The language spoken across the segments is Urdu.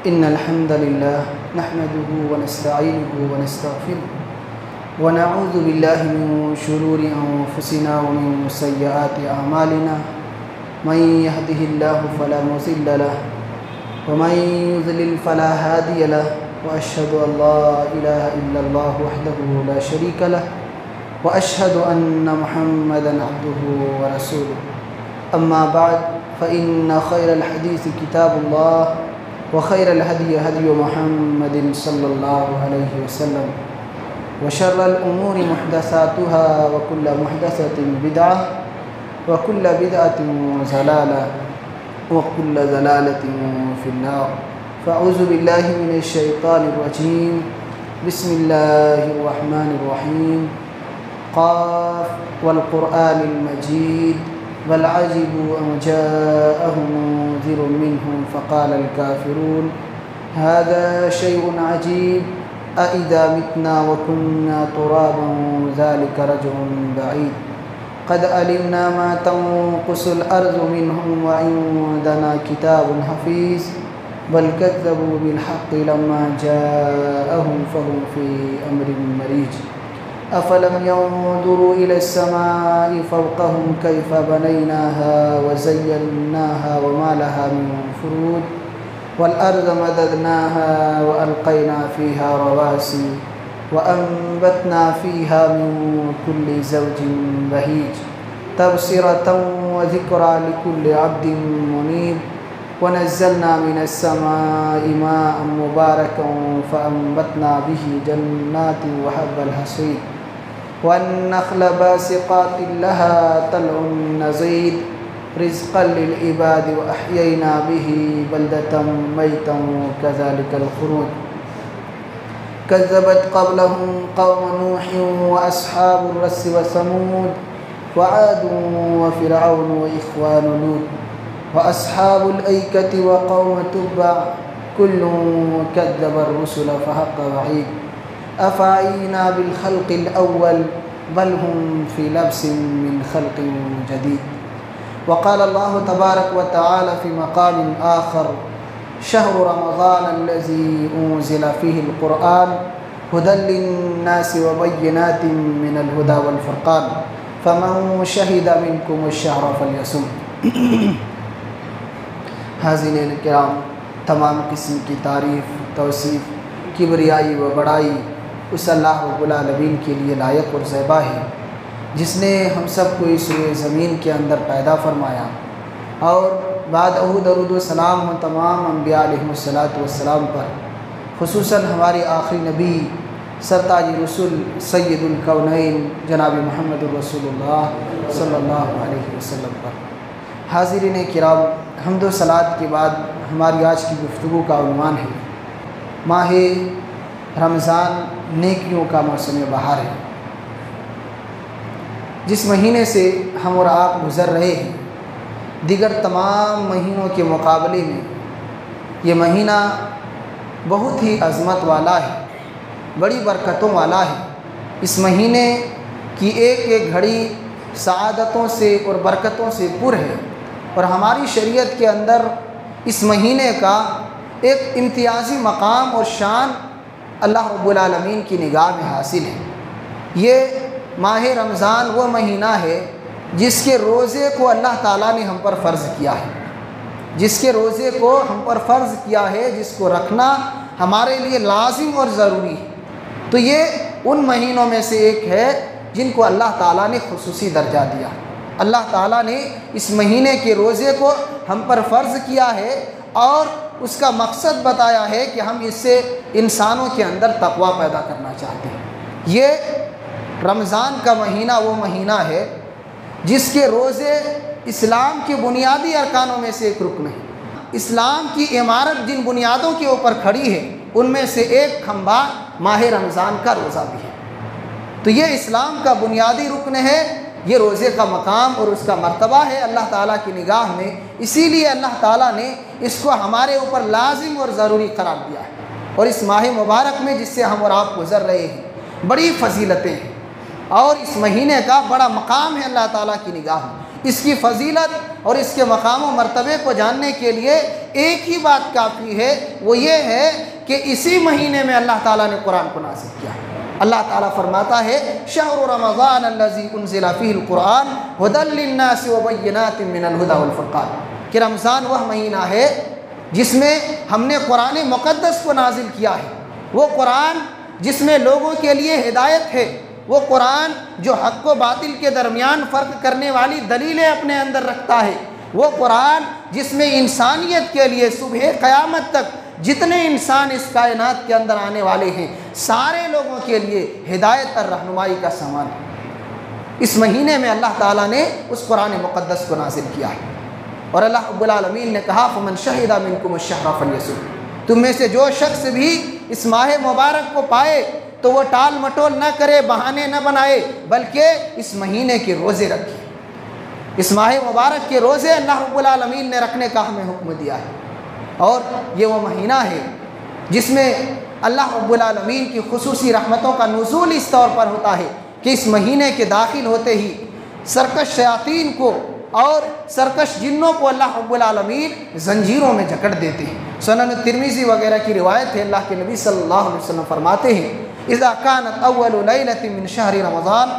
إن الحمد لله نحمده ونستعينه ونستغفره ونعوذ بالله من شرور أنفسنا ومن سيئات أعمالنا من يهده الله فلا مضل له ومن يضلل فلا هادي له وأشهد أن لا إله إلا الله وحده لا شريك له وأشهد أن محمدا عبده ورسوله أما بعد فإن خير الحديث كتاب الله وخير الهدي هدي محمد صلى الله عليه وسلم وشر الأمور محدثاتها وكل محدثة بدعة وكل بدعة ضلالة وكل ضلالة في النار فأعوذ بالله من الشيطان الرجيم بسم الله الرحمن الرحيم قاف والقرآن المجيد بل عجبوا أن جاءهم منذر منهم فقال الكافرون هذا شيء عجيب أإذا متنا وكنا ترابا ذلك رجع بعيد قد علمنا ما تنقص الأرض منهم وعندنا كتاب حفيظ بل كذبوا بالحق لما جاءهم فهم في أمر مريج أفلم ينظروا إلى السماء فوقهم كيف بنيناها وزيناها وما لها من فروج والأرض مددناها وألقينا فيها رواسي وأنبتنا فيها من كل زوج بهيج تبصرة وذكرى لكل عبد منيب ونزلنا من السماء ماء مباركا فأنبتنا به جنات وحب الحصيد والنخل باسقات لها طلع نضيد رزقا للعباد وأحيينا به بلدة ميتا كذلك الخروج كذبت قبلهم قوم نوح وأصحاب الرس وثمود وعاد وفرعون وإخوان لوط وأصحاب الأيكة وقوم تبع كل كذب الرسل فحق وعيد أفعينا بالخلق الأول بل هم في لبس من خلق جديد وقال الله تبارك وتعالى في مقام آخر شهر رمضان الذي أنزل فيه القرآن هدى للناس وبينات من الهدى والفرقان فمن شهد منكم الشهر فليصم حاضرین کرام، تمام قسم کی تعریف، توصیف، کبریائی و بڑائی اس اللہ رب العالمین کے لیے لائق اور زیبا ہے جس نے ہم سب کو اس روئے زمین کے اندر پیدا فرمایا اور بعد درود و سلام ہو تمام انبیاء علیہم السلام پر، خصوصاً ہمارے آخری نبی سرتاج رسول سید الکونین جناب محمد رسول اللہ صلی اللہ علیہ وسلم پر۔ حاضرین کرام، حمد و صلات کے بعد ہماری آج کی گفتگو کا عنوان ہے ماہ رمضان نیکیوں کا موسم بہار ہے۔ جس مہینے سے ہم اور آپ گزر رہے ہیں، دیگر تمام مہینوں کے مقابلے میں یہ مہینہ بہت ہی عظمت والا ہے، بڑی برکتوں والا ہے۔ اس مہینے کی ایک ایک گھڑی سعادتوں سے اور برکتوں سے پر ہے، اور ہماری شریعت کے اندر اس مہینے کا ایک امتیازی مقام اور شان اللہ رب العالمین کی نگاہ میں حاصل ہے۔ یہ ماہ رمضان وہ مہینہ ہے جس کے روزے کو اللہ تعالیٰ نے ہم پر فرض کیا ہے، جس کے روزے کو ہم پر فرض کیا ہے، جس کو رکھنا ہمارے لیے لازم اور ضروری ہے۔ تو یہ ان مہینوں میں سے ایک ہے جن کو اللہ تعالیٰ نے خصوصی درجہ دیا۔ اللہ تعالیٰ نے اس مہینے کے روزے کو ہم پر فرض کیا ہے اور اس کا مقصد بتایا ہے کہ ہم اس سے انسانوں کے اندر تقویٰ پیدا کرنا چاہتے ہیں۔ یہ رمضان کا مہینہ وہ مہینہ ہے جس کے روزے اسلام کے بنیادی ارکانوں میں سے ایک رکن ہے۔ اسلام کی عمارت جن بنیادوں کے اوپر کھڑی ہے ان میں سے ایک کھمبا ماہ رمضان کا روزہ بھی ہے۔ تو یہ اسلام کا بنیادی رکن ہے، یہ روزے کا مقام اور اس کا مرتبہ ہے اللہ تعالیٰ کی نگاہ میں، اسی لیے اللہ تعالیٰ نے اس کو ہمارے اوپر لازم اور ضروری قرار دیا ہے۔ اور اس ماہ مبارک میں جس سے ہم اور آپ گزر رہے ہیں بڑی فضیلتیں ہیں اور اس مہینے کا بڑا مقام ہے اللہ تعالیٰ کی نگاہ میں۔ اس کی فضیلت اور اس کے مقام و مرتبے کو جاننے کے لیے ایک ہی بات کافی ہے، وہ یہ ہے کہ اسی مہینے میں اللہ تعالیٰ نے قرآن کو نازل کیا۔ اللہ تعالیٰ فرماتا ہے شہر رمضان الذی انزل فیہ القرآن ھدی للناس وبینات من الھدی والفرقان، کہ رمضان وہ مہینہ ہے جس میں ہم نے قرآن مقدس کو نازل کیا ہے، وہ قرآن جس میں لوگوں کے لیے ہدایت ہے، وہ قرآن جو حق و باطل کے درمیان فرق کرنے والی دلیلیں اپنے اندر رکھتا ہے، وہ قرآن جس میں انسانیت کے لیے صبح قیامت تک جتنے انسان اس کائنات کے اندر آنے والے ہیں سارے لوگوں کے لیے ہدایت اور رہنمائی کا سامان ہے۔ اس مہینے میں اللہ تعالیٰ نے اس قرآن مقدس کو نازل کیا ہے، اور اللہ رب العالمین نے کہا فمن شہد منکم الشہر فلیصم، تم میں سے جو شخص بھی اس ماہ مبارک کو پائے تو وہ ٹال مٹول نہ کرے، بہانے نہ بنائے، بلکہ اس مہینے کے روزے رکھے۔ اس ماہ مبارک کے روزے اللہ رب العالمین نے رکھنے کا ہمیں حکم دیا ہے، اور یہ وہ مہینہ ہے جس میں اللہ رب العالمین کی خصوصی رحمتوں کا نزول اس طور پر ہوتا ہے کہ اس مہینے کے داخل ہوتے ہی سرکش شیاطین کو اور سرکش جنوں کو اللہ رب العالمین زنجیروں میں جکڑ دیتے ہیں۔ سنن ترمذی وغیرہ کی روایت ہے، اللہ کے نبی صلی اللہ علیہ وسلم فرماتے ہیں اذا كانت اول لیلۃ من شہر رمضان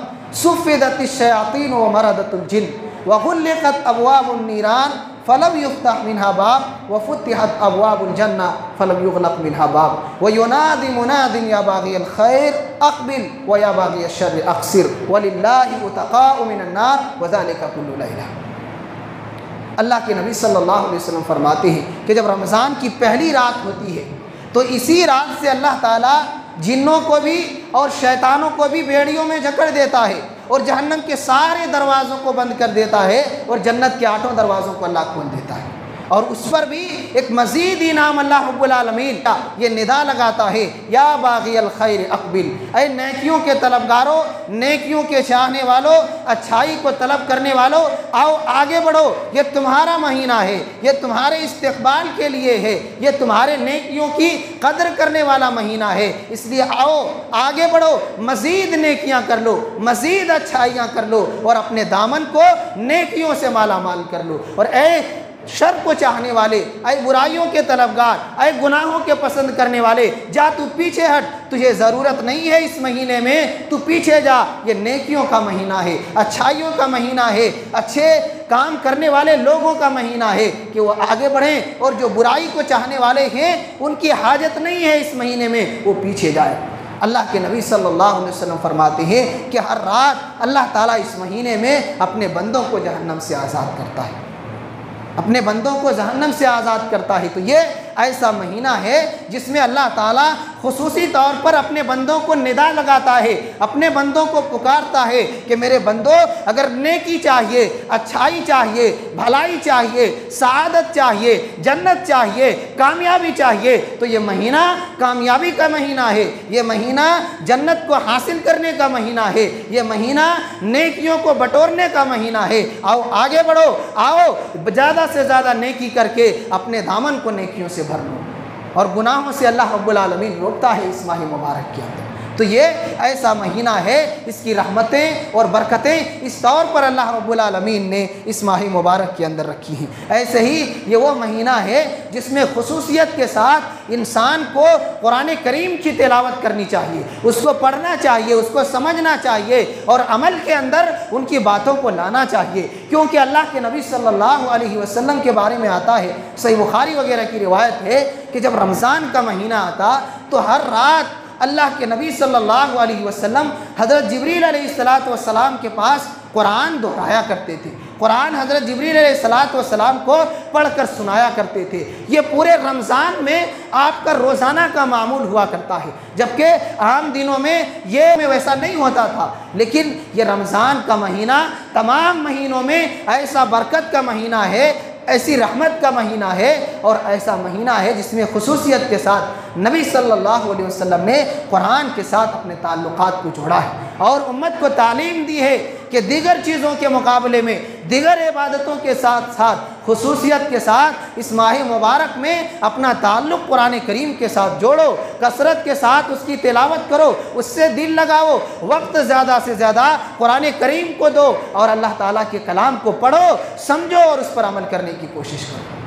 صفدت الشیاطین ومردت الجن وغلقت ابواب النیران فلم یفتح منها باب وفتحت ابواب الجنہ فلم یغلق منها باب وینادی مناد یا باغی الخیر اقبل ویا باغی الشر اقصر وللہ اتقاء من النار وذلک کل لیلہ۔ اللہ کے نبی صلی اللہ علیہ وسلم فرماتے ہیں کہ جب رمضان کی پہلی رات ہوتی ہے تو اسی رات سے اللہ تعالیٰ جنوں کو بھی اور شیطانوں کو بھی بیڑیوں میں جکڑ دیتا ہے، اور جہنم کے سارے دروازوں کو بند کر دیتا ہے، اور جنت کے 8 دروازوں کو اللہ کھول دیتا ہے، اور اس پر بھی ایک مزید انعام اللہ رب العالمین کا یہ ندا لگاتا ہے یا باغی الخیر اقبل، اے نیکیوں کے طلبگاروں، نیکیوں کے چاہنے والوں، اچھائی کو طلب کرنے والوں، آؤ آگے بڑھو، یہ تمہارا مہینہ ہے، یہ تمہارے استقبال کے لیے ہے، یہ تمہارے نیکیوں کی قدر کرنے والا مہینہ ہے، اس لیے آؤ آگے بڑھو، مزید نیکیاں کر لو، مزید اچھائیاں کر لو، اور اپنے دامن کو نیکیوں سے مالا مال کر لو۔ اور اے شر کو چاہنے والے، اے برائیوں کے طلبگار، اے گناہوں کے پسند کرنے والے، جا تو پیچھے ہٹ، تجھے ضرورت نہیں ہے اس مہینے میں، تو پیچھے جا، یہ نیکیوں کا مہینہ ہے، اچھائیوں کا مہینہ ہے، اچھے کام کرنے والے لوگوں کا مہینہ ہے کہ وہ آگے بڑھیں، اور جو برائی کو چاہنے والے ہیں ان کی حاجت نہیں ہے اس مہینے میں وہ پیچھے جائے۔ اللہ کے نبی صلی اللہ علیہ وسلم فرماتے ہیں کہ ہر رات اللہ تعالیٰ اس مہینے میں اپنے بندوں کو جہنم سے آزاد کرتا ہے، اپنے بندوں کو جہنم سے آزاد کرتا ہے۔ تو یہ ایسا مہینہ ہے جس میں اللہ تعالیٰ خصوصی طور پر اپنے بندوں کو ندا لگاتا ہے، اپنے بندوں کو پکارتا ہے کہ میرے بندوں اگر نیکی چاہیے، اچھائی چاہیے، بھلائی چاہیے، سعادت چاہیے، جنت چاہیے، کامیابی چاہیے، تو یہ مہینہ کامیابی کا مہینہ ہے، یہ مہینہ جنت کو حاصل کرنے کا مہینہ ہے، یہ مہینہ نیکیوں کو بٹورنے کا مہینہ ہے۔ آؤ آگے بڑھو، آؤ زیادہ سے زیادہ نیکی کر کے اپنے دامن کو نیکیوں سے بھر لو، اور گناہوں سے اللہ رب العالمین روکتا ہے اس ماہ مبارک کے اندر۔ تو یہ ایسا مہینہ ہے، اس کی رحمتیں اور برکتیں اس طور پر اللہ رب العالمین نے اس ماہ مبارک کے اندر رکھی ہیں۔ ایسے ہی یہ وہ مہینہ ہے جس میں خصوصیت کے ساتھ انسان کو قرآن کریم کی تلاوت کرنی چاہیے، اس کو پڑھنا چاہیے، اس کو سمجھنا چاہیے، اور عمل کے اندر ان کی باتوں کو لانا چاہیے، کیونکہ اللہ کے نبی صلی اللہ علیہ وسلم کے بارے میں آتا ہے، صحیح بخاری وغیرہ کی روایت ہے کہ جب رمضان کا مہینہ آتا تو ہر رات اللہ کے نبی صلی اللہ علیہ وسلم حضرت جبریل علیہ السلام کے پاس قرآن دہرایا کرتے تھے، قرآن حضرت جبریل علیہ السلام کو پڑھ کر سنایا کرتے تھے۔ یہ پورے رمضان میں آپ کا روزانہ کا معمول ہوا کرتا ہے، جبکہ عام دنوں میں یہ ویسا نہیں ہوتا تھا، لیکن یہ رمضان کا مہینہ تمام مہینوں میں ایسا برکت کا مہینہ ہے، ایسی رحمت کا مہینہ ہے، اور ایسا مہینہ ہے جس میں خصوصیت کے ساتھ نبی صلی اللہ علیہ وسلم نے قرآن کے ساتھ اپنے تعلقات کو جوڑا ہے، اور امت کو تعلیم دی ہے کہ دیگر چیزوں کے مقابلے میں دیگر عبادتوں کے ساتھ ساتھ خصوصیت کے ساتھ اس ماہ مبارک میں اپنا تعلق قرآن کریم کے ساتھ جوڑو، کثرت کے ساتھ اس کی تلاوت کرو، اس سے دل لگاؤ، وقت زیادہ سے زیادہ قرآن کریم کو دو اور اللہ تعالیٰ کے کلام کو پڑھو، سمجھو اور اس پر عمل کرنے کی کوشش کرو۔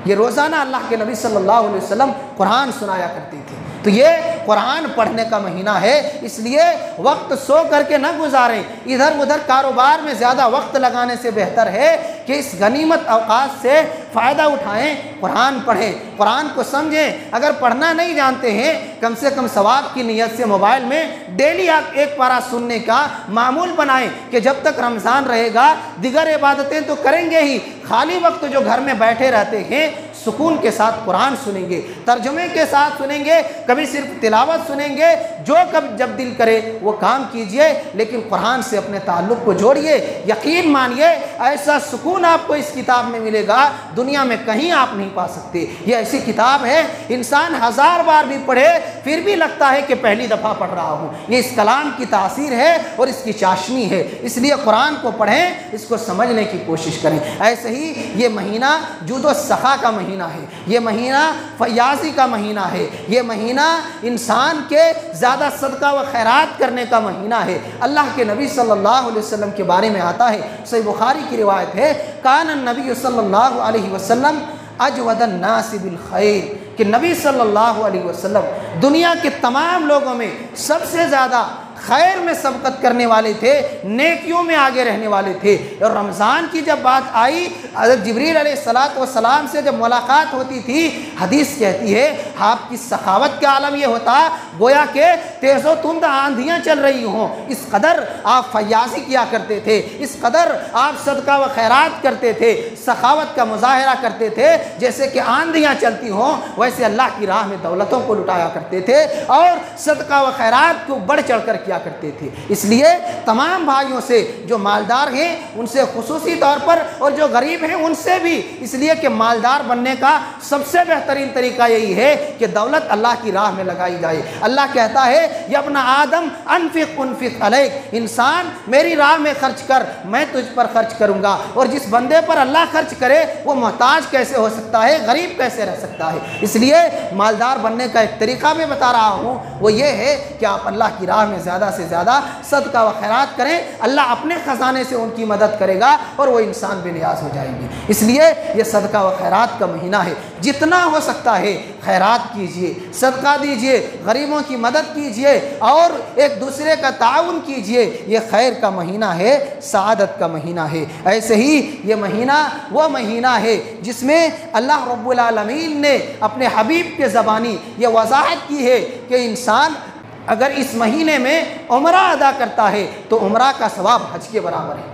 یہ روزانہ اللہ کے نبی صلی اللہ علیہ وسلم قرآن سنایا کرتے تھے۔ تو یہ قرآن پڑھنے کا مہینہ ہے، اس لیے وقت سو کر کے نہ گزاریں، ادھر ادھر کاروبار میں زیادہ وقت لگانے سے بہتر ہے کہ اس غنیمت اوقات سے فائدہ اٹھائیں، قرآن پڑھیں، قرآن کو سمجھیں۔ اگر پڑھنا نہیں جانتے ہیں کم سے کم ثواب کی نیت سے موبائل میں ڈیلی آپ ایک پارہ سننے کا معمول بنائیں کہ جب تک رمضان رہے گا دیگر عبادتیں تو کریں گے ہی، خالی وقت جو گھر میں بیٹھے رہتے ہیں سکون کے ساتھ قرآن سنیں گے، ترجمے کے ساتھ سنیں گے، کبھی صرف تلاوت سنیں گے، جو جب دل کرے وہ کام کیجئے، لیکن قرآن سے اپنے تعلق کو جوڑیے۔ یقین مانیے ایسا سکون آپ کو اس کتاب میں ملے گا دنیا میں کہیں آپ نہیں پا سکتے۔ یہ ایسی کتاب ہے انسان 1000 بار بھی پڑھے پھر بھی لگتا ہے کہ پہلی دفعہ پڑھ رہا ہوں۔ یہ اس کلام کی تاثیر ہے اور اس کی چاشنی ہے، اس لیے قرآن کو پڑھیں، اس کو سمجھنے کی کوشش کریں۔ ایسے ہی یہ مہینہ جود و سخا کا مہینہ ہے، یہ مہینہ فیاضی کا مہینہ ہے، یہ مہینہ انسان کے زیادہ صدقہ و خیرات کرنے کا مہینہ ہے۔ اللہ کے نبی صلی اللہ علیہ وسلم کے بارے میں آتا ہے، صحیح بخاری کی روایت ہے، کان النبی صلی اللہ علیہ وسلم اجود الناس بالخیر، کہ نبی صلی اللہ علیہ وسلم دنیا کے تمام لوگوں میں سب سے زیادہ خیر میں سبقت کرنے والے تھے، نیکیوں میں آگے رہنے والے تھے۔ اور رمضان کی جب بات آئی، حضرت جبریل علیہ السلام سے جب ملاقات ہوتی تھی، حدیث کہتی ہے آپ کی سخاوت کا عالم یہ ہوتا گویا کہ تیز و تند آندھیاں چل رہی ہوں، اس قدر آپ فیاضی کیا کرتے تھے، اس قدر آپ صدقہ و خیرات کرتے تھے، سخاوت کا مظاہرہ کرتے تھے، جیسے کہ آندھیاں چلتی ہوں ویسے اللہ کی راہ میں دولتوں کو لٹایا کرتے تھے اور صدقہ و خیرات کو بڑھ چڑھ کر کیا کرتے تھے۔ اس لیے تمام بھائیوں سے جو مالدار ہیں ان سے خصوصی طور پر اور جو غریب ہیں ان سے بھی، اس لیے کہ مالدار بننے کا سب سے بہترین طریقہ یہی ہے کہ دولت اللہ کی راہ میں لگائی جائے۔ اللہ کہتا ہے یا ابن آدم انفق انفق علیک، انسان میری راہ میں خرچ کر، میں تجھ پر خرچ کروں گا۔ اور جس بندے پر اللہ خرچ کرے وہ محتاج کیسے ہو سکتا ہے، غریب کیسے رہ سکتا ہے۔ اس لیے مالدار بننے کا ایک طریقہ میں بتا رہا ہوں، وہ یہ ہے کہ آپ اللہ کی راہ میں زیادہ سے زیادہ صدقہ و خیرات کریں، اللہ اپنے خزانے سے ان کی مدد کرے گا اور وہ انسان بے نیاز ہو جائیں گے۔ اس لیے یہ صدقہ و خیرات کا مہینہ ہے، جتنا ہو سکتا ہے خیرات کیجئے، صدقہ دیجئے، غریبوں کی مدد کیجئے اور ایک دوسرے کا تعاون کیجئے۔ یہ خیر کا مہینہ ہے، سعادت کا مہینہ ہے۔ ایسے ہی یہ مہینہ وہ مہینہ ہے جس میں اللہ رب العالمین نے اپنے حبیب کے زبانی یہ وضاحت کی ہے کہ انسان اگر اس مہینے میں عمرہ ادا کرتا ہے تو عمرہ کا ثواب حج کے برابر ہے۔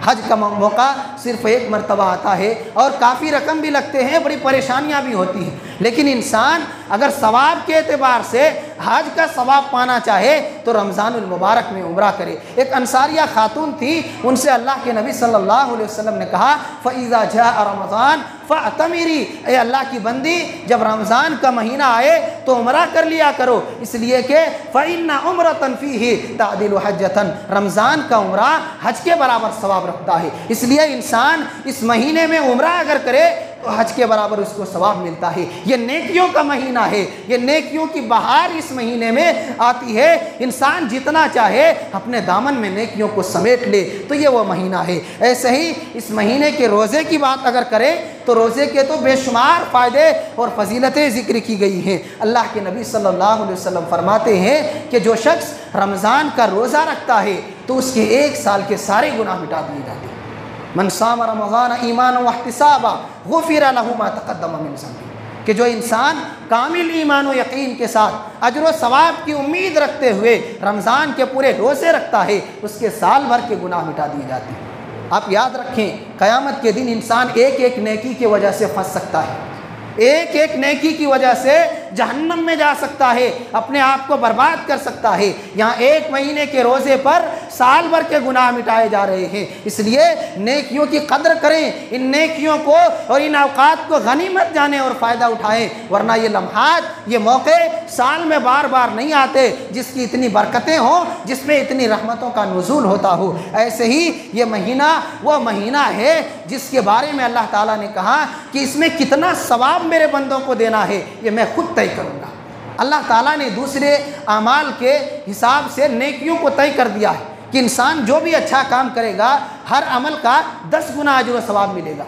حج کا موقع صرف ایک مرتبہ آتا ہے اور کافی رقم بھی لگتے ہیں، بڑی پریشانیاں بھی ہوتی ہیں، لیکن انسان اگر ثواب کے اعتبار سے حج کا ثواب پانا چاہے تو رمضان المبارک میں عمرہ کرے۔ ایک انصاریہ خاتون تھی، ان سے اللہ کے نبی صلی اللہ علیہ وسلم نے کہا فَإِذَا جَاءَ رَمَضَانَ فَأْتَمِرِي، اے اللہ کی بندی جب رمضان کا مہینہ آئے تو عمرہ کر لیا کرو، اس لیے کہ فَإِنَّ عُمْرَةً فِيهِ تَعْدِلُ حَجَّةً، رمضان کا عمرہ حج کے برابر ثواب رکھتا ہے۔ اس لیے انسان اس مہینے میں عمرہ اگر کرے تو حج کے برابر اس کو ثواب ملتا ہے۔ یہ نیکیوں کا مہینہ ہے، یہ نیکیوں کی بہار اس مہینے میں آتی ہے۔ انسان جتنا چاہے اپنے دامن میں نیکیوں کو سمیٹ لے تو یہ وہ مہینہ ہے۔ ایسے ہی اس مہینے کے روزے کی بات اگر کریں تو روزے کے تو بے شمار فائدے اور فضیلتیں ذکر کی گئی ہیں۔ اللہ کے نبی صلی اللہ علیہ وسلم فرماتے ہیں کہ جو شخص رمضان کا روزہ رکھتا ہے تو اس کے 1 سال کے سارے گناہ مٹا دیے جاتے ہیں۔ من صام رمضان ایمانا واحتسابا غفر له ما تقدم من ذنبه، کہ جو انسان کامل ایمان و یقین کے ساتھ اجر و ثواب کی امید رکھتے ہوئے رمضان کے پورے روزے رکھتا ہے اس کے سال بھر کے گناہ مٹا دیے جاتے ہیں۔ آپ یاد رکھیں قیامت کے دن انسان ایک ایک نیکی کی وجہ سے پھنس سکتا ہے، ایک ایک نیکی کی وجہ سے جہنم میں جا سکتا ہے، اپنے آپ کو برباد کر سکتا ہے۔ یہاں 1 مہینے کے روزے پر سال بھر کے گناہ مٹائے جا رہے ہیں۔ اس لیے نیکیوں کی قدر کریں، ان نیکیوں کو اور ان اوقات کو غنیمت جانیں اور فائدہ اٹھائیں، ورنہ یہ لمحات، یہ موقع سال میں بار بار نہیں آتے جس کی اتنی برکتیں ہوں، جس میں اتنی رحمتوں کا نزول ہوتا ہو۔ ایسے ہی یہ مہینہ وہ مہینہ ہے جس کے بارے میں اللہ تعالیٰ نے کہا کہ اس میں کتنا ثواب میرے بندوں کو دینا ہے یہ میں خود طے کروں گا۔ اللہ تعالیٰ نے دوسرے اعمال کے حساب سے نیکیوں کو طے کر دیا ہے کہ انسان جو بھی اچھا کام کرے گا ہر عمل کا 10 گنا اجر و ثواب ملے گا،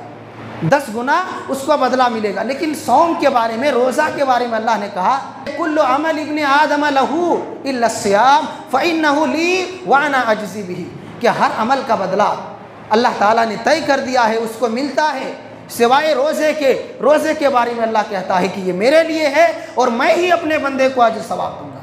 10 گنا اس کو بدلہ ملے گا۔ لیکن صوم کے بارے میں، روزہ کے بارے میں اللہ نے کہا کل عمل ابن آدم لہ الا الصیام فانہ لی وانا اجزی بہ، کہ ہر عمل کا بدلہ اللہ تعالیٰ نے طے کر دیا ہے، اس کو ملتا ہے سوائے روزے کے۔ روزے کے بارے میں اللہ کہتا ہے کہ یہ میرے لیے ہے اور میں ہی اپنے بندے کو اجر ثواب دوں گا۔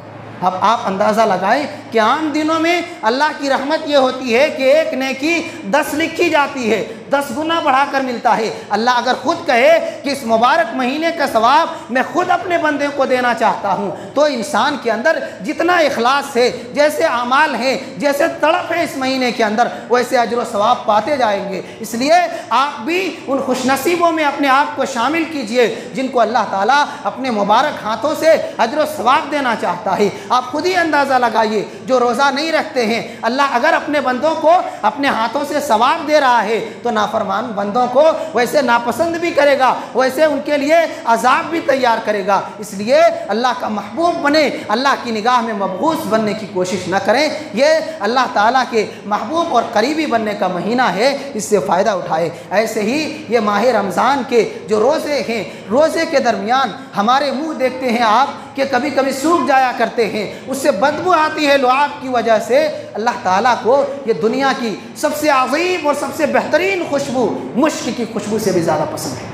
اب آپ اندازہ لگائیں کہ عام دنوں میں اللہ کی رحمت یہ ہوتی ہے کہ ایک نیکی 10 لکھی جاتی ہے، 10 گنا بڑھا کر ملتا ہے۔ اللہ اگر خود کہے کہ اس مبارک مہینے کا ثواب میں خود اپنے بندے کو دینا چاہتا ہوں، تو انسان کے اندر جتنا اخلاص ہے، جیسے اعمال ہیں، جیسے تڑپ ہے اس مہینے کے اندر، ویسے اجر و ثواب پاتے جائیں گے۔ اس لیے آپ بھی ان خوش نصیبوں میں اپنے آپ کو شامل کیجئے جن کو اللہ تعالیٰ اپنے مبارک ہاتھوں سے اجر و ثواب دینا چاہتا ہے۔ آپ خود ہی اندازہ لگائیے جو روزہ نہیں رکھتے ہیں، اللہ اگر اپنے بندوں کو اپنے ہاتھوں سے ثواب دے رہا ہے تو نافرمان بندوں کو ویسے ناپسند بھی کرے گا، ویسے ان کے لیے عذاب بھی تیار کرے گا۔ اس لیے اللہ کا محبوب بنے، اللہ کی نگاہ میں مبغوث بننے کی کوشش نہ کریں۔ یہ اللہ تعالیٰ کے محبوب اور قریبی بننے کا مہینہ ہے، اس سے فائدہ اٹھائے۔ ایسے ہی یہ ماہ رمضان کے جو روزے ہیں، روزے کے درمیان ہمارے منہ دیکھتے ہیں آپ کہ کبھی کبھی سوکھ جایا کرتے ہیں، اس سے بدبو آتی ہے لعاب کی وجہ سے۔ اللہ تعالیٰ کو یہ دنیا کی سب سے عظیم اور سب سے بہترین خوشبو مشک کی خوشبو سے بھی زیادہ پسند ہے۔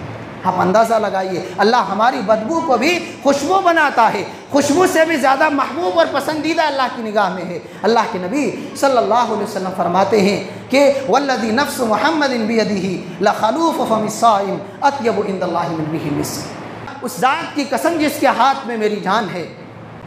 آپ اندازہ لگائیے اللہ ہماری بدبو کو بھی خوشبو بناتا ہے، خوشبو سے بھی زیادہ محبوب اور پسندیدہ اللہ کی نگاہ میں ہے۔ اللہ کے نبی صلی اللہ علیہ وسلم فرماتے ہیں کہ والذی نفس محمد بیدہ لخلوف فم الصائم اطیب عند اللہ من ریح المسک، اس ذات کی قسم جس کے ہاتھ میں میری جان ہے،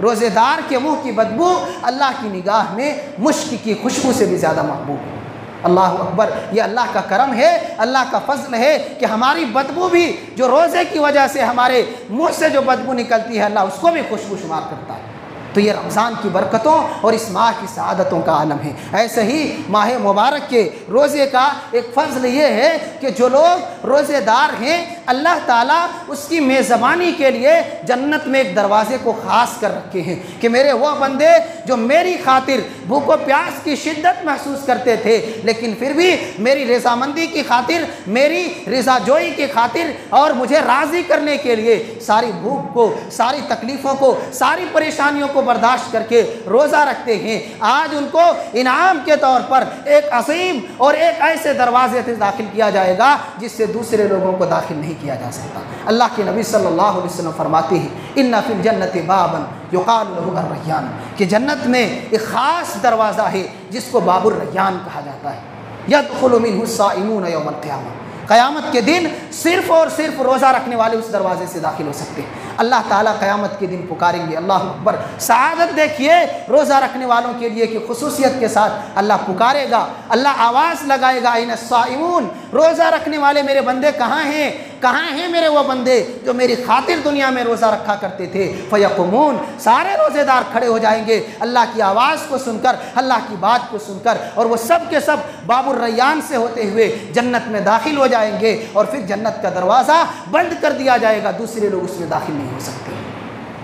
روزے دار کے منہ کی بدبو اللہ کی نگاہ میں مشک کی خوشبو سے بھی زیادہ محبوب ہے۔ اللہ اکبر، یہ اللہ کا کرم ہے، اللہ کا فضل ہے کہ ہماری بدبو بھی جو روزے کی وجہ سے ہمارے منہ سے جو بدبو نکلتی ہے اللہ اس کو بھی خوشبو شمار کرتا ہے۔ تو یہ رمضان کی برکتوں اور اس ماہ کی سعادتوں کا عالم ہے۔ ایسے ہی ماہ مبارک کے روزے کا ایک فضل یہ ہے کہ جو لوگ روزے دار ہیں اللہ تعالیٰ اس کی میزبانی کے لیے جنت میں ایک دروازے کو خاص کر رکھے ہیں کہ میرے وہ بندے جو میری خاطر بھوک و پیاس کی شدت محسوس کرتے تھے لیکن پھر بھی میری رضامندی کی خاطر، میری رضا جوئی کی خاطر اور مجھے راضی کرنے کے لیے ساری بھوک کو، ساری تکلیفوں کو، ساری پریشانیوں کو برداشت کر کے روزہ رکھتے ہیں، آج ان کو انعام کے طور پر ایک عظیم اور ایک ایسے دروازے سے داخل کیا جائے گا جس سے دوسرے لوگوں کو داخل نہیں کیا جا سکتا۔ اللہ کے نبی صلی اللہ علیہ وسلم فرماتے ہیں ان فی الجنت بابا یقال له الریان، کہ جنت میں ایک خاص دروازہ ہے جس کو باب الریان کہا جاتا ہے، یدخل منہ الصائمون یوم القیامہ، قیامت کے دن صرف اور صرف روزہ رکھنے والے اس دروازے سے داخل ہو سکتے ہیں۔ اللہ تعالیٰ قیامت کے دن پکاریں گے، اللہ اکبر، سعادت دیکھیے روزہ رکھنے والوں کے لیے کہ خصوصیت کے ساتھ اللہ پکارے گا، اللہ آواز لگائے گا این الصائمون، روزہ رکھنے والے میرے بندے کہاں ہیں؟ کہاں ہیں میرے وہ بندے جو میری خاطر دنیا میں روزہ رکھا کرتے تھے؟ فیقومون، سارے روزے دار کھڑے ہو جائیں گے اللہ کی آواز کو سن کر، اللہ کی بات کو سن کر، اور وہ سب کے سب باب الریان سے ہوتے ہوئے جنت میں داخل ہو جائیں گے، اور پھر جنت کا دروازہ بند کر دیا جائے گا، دوسرے لوگ اس میں داخل نہیں ہو سکتے۔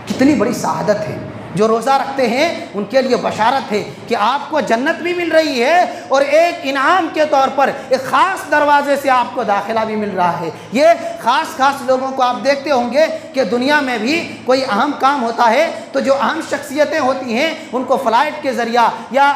کتنی بڑی سعادت ہے! جو روزہ رکھتے ہیں ان کے لیے بشارت ہے کہ آپ کو جنت بھی مل رہی ہے اور ایک انعام کے طور پر ایک خاص دروازے سے آپ کو داخلہ بھی مل رہا ہے۔ یہ خاص لوگوں کو آپ دیکھتے ہوں گے کہ دنیا میں بھی کوئی اہم کام ہوتا ہے تو جو اہم شخصیتیں ہوتی ہیں ان کو فلائٹ کے ذریعہ یا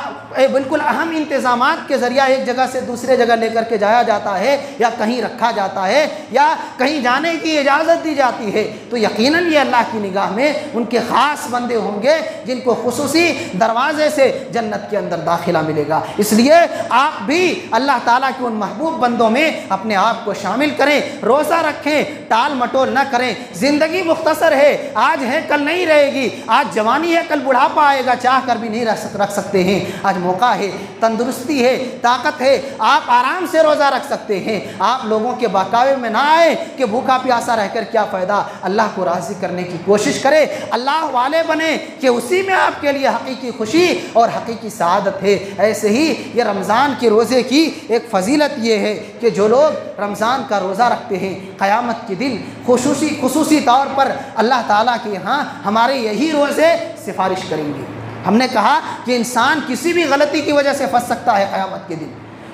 بالکل اہم انتظامات کے ذریعہ ایک جگہ سے دوسرے جگہ لے کر کے جایا جاتا ہے یا کہیں رکھا جاتا ہے یا کہیں جانے کی اجازت دی جاتی ہے، تو یقیناً یہ اللہ کی نگاہ میں ان کے خاص بندے ہوں گے گے جن کو خصوصی دروازے سے جنت کے اندر داخلہ ملے گا۔ اس لیے آپ بھی اللہ تعالیٰ کے ان محبوب بندوں میں اپنے آپ کو شامل کریں، روزہ رکھیں، ٹال مٹول نہ کریں۔ زندگی مختصر ہے، آج ہے کل نہیں رہے گی، آج جوانی ہے کل بڑھاپا آئے گا، چاہ کر بھی نہیں رکھ سکتے ہیں۔ آج موقع ہے، تندرستی ہے، طاقت ہے، آپ آرام سے روزہ رکھ سکتے ہیں۔ آپ لوگوں کے بہکاوے میں نہ آئے کہ بھوکا پیاسا رہ کر کیا فائدہ، اللہ کو راضی کرنے کی کوشش کرے، اللہ والے بنے کہ اسی میں آپ کے لیے حقیقی خوشی اور حقیقی سعادت ہے۔ ایسے ہی یہ رمضان کے روزے کی ایک فضیلت یہ ہے کہ جو لوگ رمضان کا روزہ رکھتے ہیں قیامت کے دن خصوصی طور پر اللہ تعالیٰ کے یہاں ہمارے یہی روزے سفارش کریں گے۔ ہم نے کہا کہ انسان کسی بھی غلطی کی وجہ سے پھنس سکتا ہے قیامت کے دن،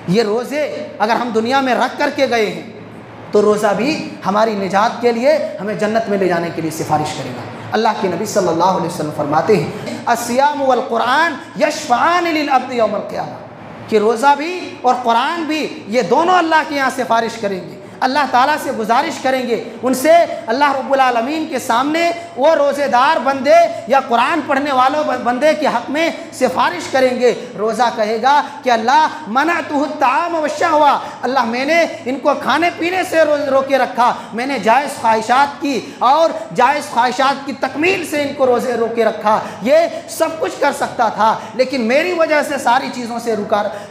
یہ روزے اگر ہم دنیا میں رکھ کر کے گئے ہیں تو روزہ بھی ہماری نجات کے لیے ہمیں جنت میں لے جانے کے لیے سفارش کرے گا۔ اللہ کے نبی صلی اللہ علیہ وسلم فرماتے ہیں الصیام والقرآن یشفعان للعبد یوم القیامہ، کہ روزہ بھی اور قرآن بھی یہ دونوں اللہ کے یہاں سفارش کریں گے، اللہ تعالیٰ سے گزارش کریں گے، ان سے اللہ رب العالمین کے سامنے وہ روزے دار بندے یا قرآن پڑھنے والوں بندے کے حق میں سفارش کریں گے۔ روزہ کہے گا کہ اللہ منعتہ الطعام والشہوہ، اللہ میں نے ان کو کھانے پینے سے روکے رکھا، میں نے جائز خواہشات کی اور جائز خواہشات کی تکمیل سے ان کو روزے روکے رکھا، یہ سب کچھ کر سکتا تھا لیکن میری وجہ سے ساری چیزوں سے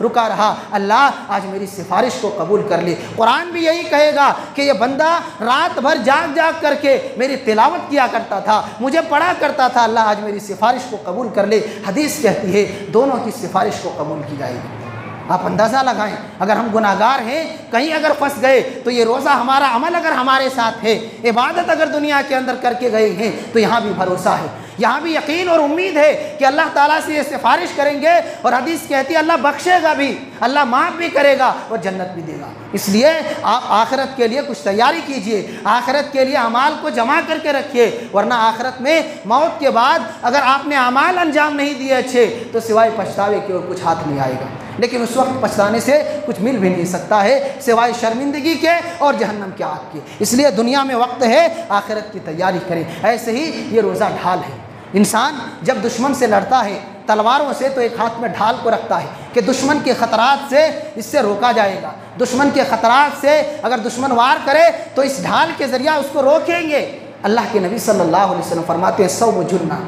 رکا رہا، اللہ آج میری سفارش کو قبول کر لی۔ قرآن بھی یہی کہے گا کہ یہ بندہ رات بھر جاگ کر کے میری تلاوت کیا کرتا تھا، مجھے پڑھا کرتا تھا، اللہ آج میری سفارش کو قبول کر لے۔ حدیث کہتی ہے دونوں کی سفارش کو قبول کی جائے گی۔ آپ اندازہ لگائیں، اگر ہم گناہگار ہیں، کہیں اگر پھنس گئے تو یہ روزہ ہمارا عمل اگر ہمارے ساتھ ہے، عبادت اگر دنیا کے اندر کر کے گئے ہیں تو یہاں بھی بھروسہ ہے، یہاں بھی یقین اور امید ہے کہ اللہ تعالیٰ سے یہ سفارش کریں گے اور حدیث کہتی ہے اللہ بخشے گا بھی، اللہ معاف بھی کرے گا اور جنت بھی دے گا۔ اس لیے آپ آخرت کے لیے کچھ تیاری کیجئے، آخرت کے لیے اعمال کو جمع کر کے رکھیے، ورنہ آخرت میں موت کے بعد اگر آپ نے اعمال انجام نہیں دیے اچھے تو سوائے پچھتاوے کے اور کچھ ہاتھ نہیں آئے گا، لیکن اس وقت پچھتانے سے کچھ مل بھی نہیں سکتا ہے سوائے شرمندگی کے اور جہنم کے آگ کے۔ اس لیے دنیا میں وقت ہے، آخرت کی تیاری کریں۔ ایسے ہی یہ روزہ ڈھال ہے، انسان جب دشمن سے لڑتا ہے تلواروں سے تو ایک ہاتھ میں ڈھال کو رکھتا ہے کہ دشمن کے خطرات سے اس سے روکا جائے گا، دشمن کے خطرات سے اگر دشمن وار کرے تو اس ڈھال کے ذریعہ اس کو روکیں گے۔ اللہ کے نبی صلی اللہ علیہ وسلم فرماتے ہیں الصوم جنہ،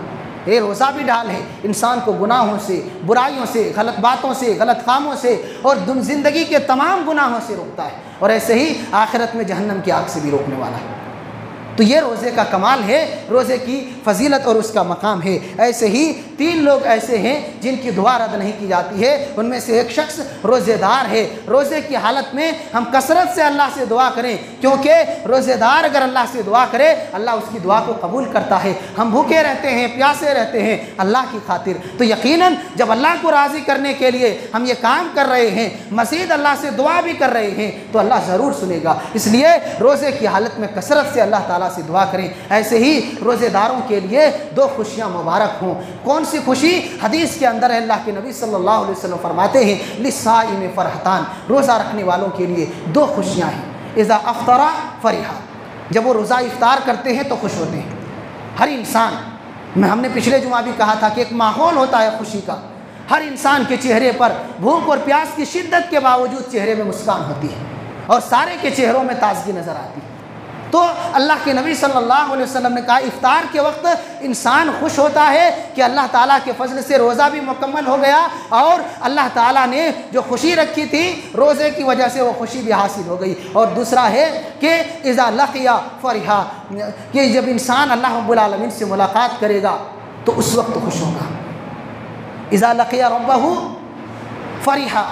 یہ روزہ بھی ڈھال ہے، انسان کو گناہوں سے، برائیوں سے، غلط باتوں سے، غلط کاموں سے اور زندگی کے تمام گناہوں سے روکتا ہے، اور ایسے ہی آخرت میں جہنم کی آگ سے بھی روکنے والا ہے۔ تو یہ روزے کا کمال ہے، روزے کی فضیلت اور اس کا مقام ہے۔ ایسے ہی 3 لوگ ایسے ہیں جن کی دعا رد نہیں کی جاتی ہے، ان میں سے ایک شخص روزے دار ہے۔ روزے کی حالت میں ہم کثرت سے اللہ سے دعا کریں، کیونکہ روزے دار اگر اللہ سے دعا کرے اللہ اس کی دعا کو قبول کرتا ہے۔ ہم بھوکے رہتے ہیں، پیاسے رہتے ہیں اللہ کی خاطر، تو یقیناً جب اللہ کو راضی کرنے کے لیے ہم یہ کام کر رہے ہیں، مزید اللہ سے دعا بھی کر رہے ہیں تو اللہ ضرور سنے گا۔ اس لیے روزے کی حالت میں کثرت سے اللہ تعالیٰ سے دعا کریں۔ ایسے ہی روزے داروں کے لیے 2 خوشیاں مبارک ہوں۔ کون سی خوشی؟ حدیث کے اندر ہے، اللہ کے نبی صلی اللہ علیہ وسلم فرماتے ہیں للصائم فرحتان، روزہ رکھنے والوں کے لیے 2 خوشیاں ہیں۔ اذا افطر فرح، جب وہ روزہ افطار کرتے ہیں تو خوش ہوتے ہیں۔ ہر انسان، ہم نے پچھلے جمعہ بھی کہا تھا کہ ایک ماحول ہوتا ہے خوشی کا، ہر انسان کے چہرے پر بھوک اور پیاس کی شدت کے باوجود چہرے میں مسکان ہوتی ہے اور سارے کے چہروں میں تازگی نظر آتی ہے۔ تو اللہ کے نبی صلی اللہ علیہ وسلم نے کہا افطار کے وقت انسان خوش ہوتا ہے کہ اللہ تعالیٰ کے فضل سے روزہ بھی مکمل ہو گیا اور اللہ تعالیٰ نے جو خوشی رکھی تھی روزے کی وجہ سے وہ خوشی بھی حاصل ہو گئی۔ اور دوسرا ہے کہ اذا لقی فرحا، کہ جب انسان اللہ رب العالمین سے ملاقات کرے گا تو اس وقت خوش ہوگا۔ اذا لقی ربہ فرحا،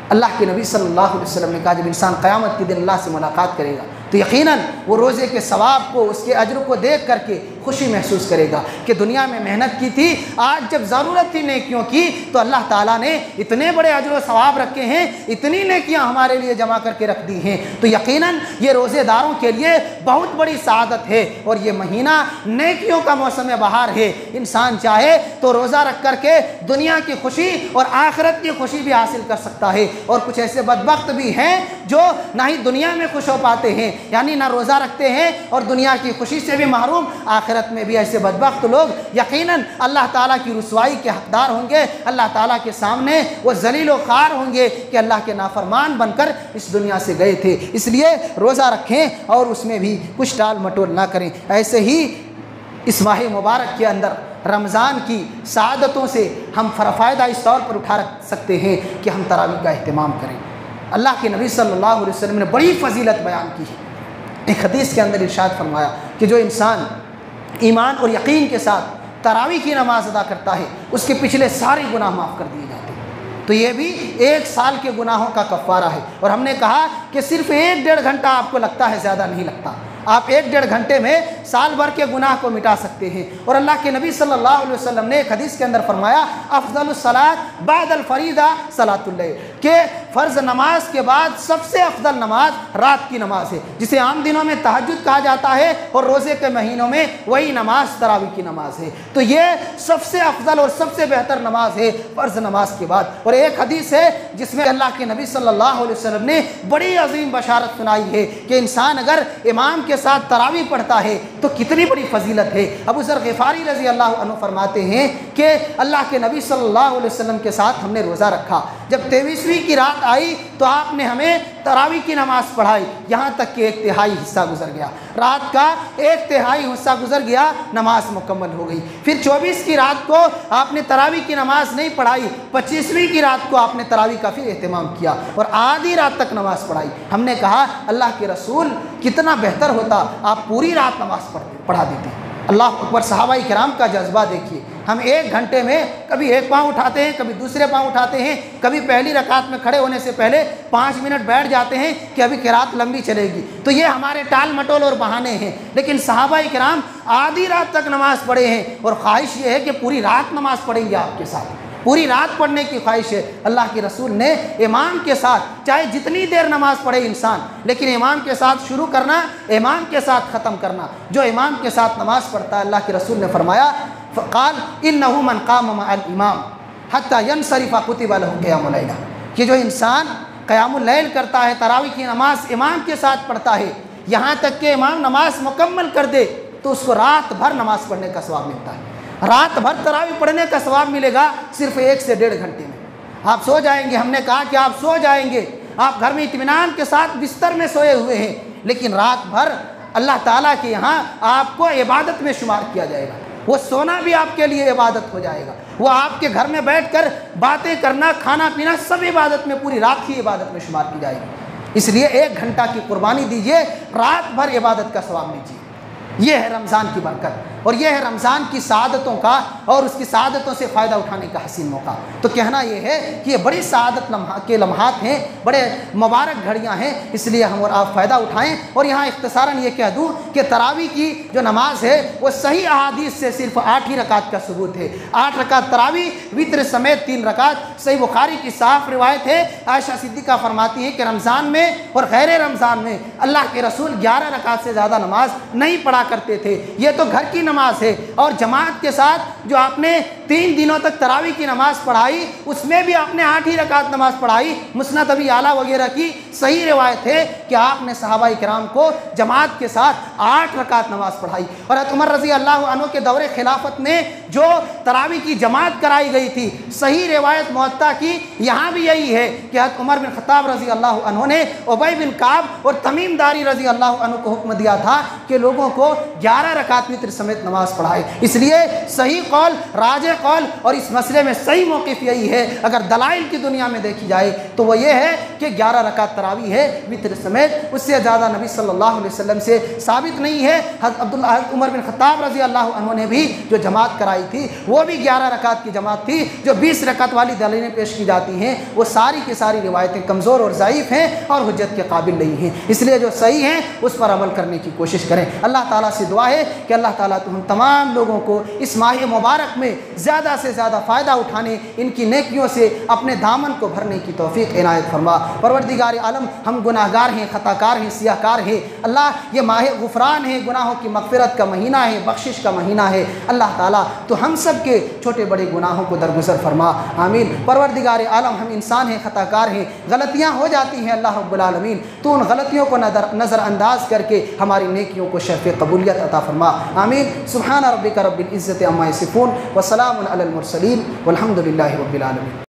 اللہ کے نبی صلی اللہ علیہ وسلم نے کہا جب انسان قیامت کے دن اللہ سے ملاقات کرے گا تو یقیناً وہ روزے کے ثواب کو، اس کے اجر کو دیکھ کر کے خوشی محسوس کرے گا کہ دنیا میں محنت کی تھی، آج جب ضرورت تھی نیکیوں کی تو اللہ تعالیٰ نے اتنے بڑے اجر و ثواب رکھے ہیں، اتنی نیکیاں ہمارے لیے جمع کر کے رکھ دی ہیں۔ تو یقیناً یہ روزے داروں کے لیے بہت بڑی سعادت ہے، اور یہ مہینہ نیکیوں کا موسم بہار ہے۔ انسان چاہے تو روزہ رکھ کر کے دنیا کی خوشی اور آخرت کی خوشی بھی حاصل کر سکتا ہے، اور کچھ ایسے بدبخت بھی ہیں جو نہ ہی دنیا میں خوش ہو پاتے ہیں، یعنی نہ روزہ رکھتے ہیں اور دنیا کی خوشی سے بھی محروم، آخرت آخرت میں بھی ایسے بدبخت لوگ یقیناً اللہ تعالیٰ کی رسوائی کے حقدار ہوں گے، اللہ تعالیٰ کے سامنے وہ ذلیل و خوار ہوں گے کہ اللہ کے نافرمان بن کر اس دنیا سے گئے تھے۔ اس لیے روزہ رکھیں اور اس میں بھی کچھ ٹال مٹول نہ کریں۔ ایسے ہی اس ماہ مبارک کے اندر رمضان کی سعادتوں سے ہم فائدہ اس طور پر اٹھا سکتے ہیں کہ ہم تراویح کا اہتمام کریں۔ اللہ کے نبی صلی اللہ علیہ وسلم نے بڑی فضیلت بیان کی ہے۔ ایک حدیث کے اندر ارشاد فرمایا کہ جو انسان ایمان اور یقین کے ساتھ تراویح کی نماز ادا کرتا ہے اس کے پچھلے سارے گناہ معاف کر دیے جاتے ہیں۔ تو یہ بھی 1 سال کے گناہوں کا کفارہ ہے۔ اور ہم نے کہا کہ صرف 1-1.5 گھنٹہ آپ کو لگتا ہے، زیادہ نہیں لگتا۔ آپ 1-1.5 گھنٹے میں سال بھر کے گناہ کو مٹا سکتے ہیں۔ اور اللہ کے نبی صلی اللہ علیہ وسلم نے ایک حدیث کے اندر فرمایا افضل الصلاۃ بعد الفریضہ صلاۃ اللیل، کہ فرض نماز کے بعد سب سے افضل نماز رات کی نماز ہے، جسے عام دنوں میں تہجد کہا جاتا ہے اور روزے کے مہینوں میں وہی نماز تراویح کی نماز ہے۔ تو یہ سب سے افضل اور سب سے بہتر نماز ہے فرض نماز کے بعد۔ اور ایک حدیث ہے جس میں اللہ کے نبی صلی اللہ علیہ وسلم نے بڑی عظیم بشارت سنائی ہے کہ انسان اگر امام کے ساتھ تراویح پڑھتا ہے تو کتنی بڑی فضیلت ہے۔ ابو ذر غفاری رضی اللہ عنہ فرماتے ہیں کہ اللہ کے نبی صلی اللہ علیہ وسلم کے ساتھ ہم نے روزہ رکھا، جب 23ویں کی رات آئی تو آپ نے ہمیں تراویح کی نماز پڑھائی، یہاں تک کہ 1/3 حصہ گزر گیا، رات کا 1/3 حصہ گزر گیا، نماز مکمل ہو گئی۔ پھر 24 کی رات کو آپ نے تراویح کی نماز نہیں پڑھائی، 25ویں کی رات کو آپ نے تراویح کا پھر اہتمام کیا اور آدھی رات تک نماز پڑھائی۔ ہم نے کہا اللہ کے رسول کتنا بہتر ہوتا آپ پوری رات نماز پڑھا دیتے۔ اللہ اکبر، صحابہ کرام کا جذبہ دیکھیے۔ ہم 1 گھنٹے میں کبھی ایک پاؤں اٹھاتے ہیں، کبھی دوسرے پاؤں اٹھاتے ہیں، کبھی پہلی رکعت میں کھڑے ہونے سے پہلے 5 منٹ بیٹھ جاتے ہیں کہ ابھی قرات لمبی چلے گی۔ تو یہ ہمارے ٹال مٹول اور بہانے ہیں، لیکن صحابہ کرام آدھی رات تک نماز پڑھے ہیں اور خواہش یہ ہے کہ پوری رات نماز پڑھیں گے آپ کے ساتھ، پوری رات پڑھنے کی خواہش ہے۔ اللہ کے رسول نے امام کے ساتھ چاہے جتنی دیر نماز پڑھے انسان، لیکن امام کے ساتھ شروع کرنا، امام کے ساتھ ختم کرنا۔ جو امام کے ساتھ نماز پڑھتا ہے اللہ کے رسول نے فرمایا فقال انه من قام مع الامام حتى ينصرف كتب له قيام الليل، کہ جو انسان قیام اللیل کرتا ہے، تراویح کی نماز امام کے ساتھ پڑھتا ہے، یہاں تک کہ امام نماز مکمل کر دے تو اس کو رات بھر نماز پڑھنے کا ثواب ملتا ہے۔ رات بھر تراویح پڑھنے کا ثواب ملے گا صرف 1 سے 1.5 گھنٹے میں۔ آپ سو جائیں گے، ہم نے کہا کہ آپ سو جائیں گے، آپ گھر میں اطمینان کے ساتھ بستر میں سوئے ہوئے ہیں، لیکن رات بھر اللہ تعالیٰ کے یہاں آپ کو عبادت میں شمار کیا جائے گا۔ وہ سونا بھی آپ کے لیے عبادت ہو جائے گا، وہ آپ کے گھر میں بیٹھ کر باتیں کرنا، کھانا پینا سب عبادت میں، پوری رات کی عبادت میں شمار کی جائے گی۔ اس لیے 1 گھنٹہ کی قربانی دیجیے، رات بھر عبادت کا ثواب لیجیے۔ یہ ہے رمضان کی برکت اور یہ ہے رمضان کی سعادتوں کا اور اس کی سعادتوں سے فائدہ اٹھانے کا حسین موقع۔ تو کہنا یہ ہے کہ یہ بڑی سعادت کے لمحات ہیں، بڑے مبارک گھڑیاں ہیں، اس لیے ہم اور آپ فائدہ اٹھائیں۔ اور یہاں اختصاراً یہ کہہ دوں کہ تراویح کی جو نماز ہے وہ صحیح احادیث سے صرف 8 ہی رکعت کا ثبوت ہے۔ 8 رکعت تراویح، وطر سمیت 3 رکعت۔ صحیح بخاری کی صاف روایت ہے، عائشہ صدیقہ فرماتی ہے کہ رمضان میں اور غیر رمضان میں اللہ کے رسول 11 رکعت سے زیادہ نماز نہیں پڑھا کرتے تھے۔ یہ تو گھر کی نماز ہے، اور جماعت کے ساتھ جو آپ نے 3 دنوں تک تراویح کی نماز پڑھائی اس میں بھی آپ نے 8 ہی رکعت نماز پڑھائی۔ مسند ابی اعلیٰ وغیرہ کی صحیح روایت ہے کہ آپ نے صحابہ کرام کو جماعت کے ساتھ 8 رکعت نماز پڑھائی۔ اور حضرت عمر رضی اللہ عنہ کے دور خلافت میں جو تراویح کی جماعت کرائی گئی تھی، صحیح روایت موطا کی یہاں بھی یہی ہے کہ حضرت عمر بن خطاب رضی اللہ عنہ نے ابی بن کعب اور تمیم داری رضی اللہ عنہ کو حکم دیا تھا کہ لوگوں کو 11 رکعت وتر سمیت نماز پڑھائے۔ اس لیے صحیح قول، راجح قول اور اس مسئلے میں صحیح موقف یہی ہے، اگر دلائل کی دنیا میں دیکھی جائے تو وہ یہ ہے کہ 11 رکعت تراویح ہے وتر سمیت، اس سے زیادہ نبی صلی اللہ علیہ وسلم سے ثابت نہیں ہے۔ حضرت عمر بن خطاب رضی اللہ عنہ نے بھی جو جماعت کرائی تھی وہ بھی 11 رکعت کی جماعت تھی۔ جو 20 رکعت والی دلیلیں پیش کی جاتی ہیں وہ ساری کی ساری روایتیں کمزور اور ضعیف ہیں اور حجت کے قابل نہیں ہیں، اس لیے جو صحیح ہیں اس پر عمل کرنے کی کوشش کریں۔ اللہ تعالیٰ سے دعا ہے کہ اللہ تعالیٰ ہم تمام لوگوں کو اس ماہ مبارک میں زیادہ سے زیادہ فائدہ اٹھانے، ان کی نیکیوں سے اپنے دامن کو بھرنے کی توفیق عنایت فرما۔ پروردگار عالم، ہم گناہ گار ہیں، خطا کار ہیں، سیاہ کار ہیں۔ اللہ یہ ماہ غفران ہے، گناہوں کی مغفرت کا مہینہ ہے، بخشش کا مہینہ ہے۔ اللہ تعالیٰ تو ہم سب کے چھوٹے بڑے گناہوں کو درگزر فرما، آمین۔ پروردگار عالم، ہم انسان ہیں، خطا کار ہیں، غلطیاں ہو جاتی ہیں اللہ رب العالمین، تو ان غلطیوں کو نظر انداز کر کے ہماری نیکیوں کو شرف قبولیت عطا فرما، آمین۔ سبحان ربک رب العزت عما یصفون وسلام علی المرسلین والحمد للہ رب العالمین۔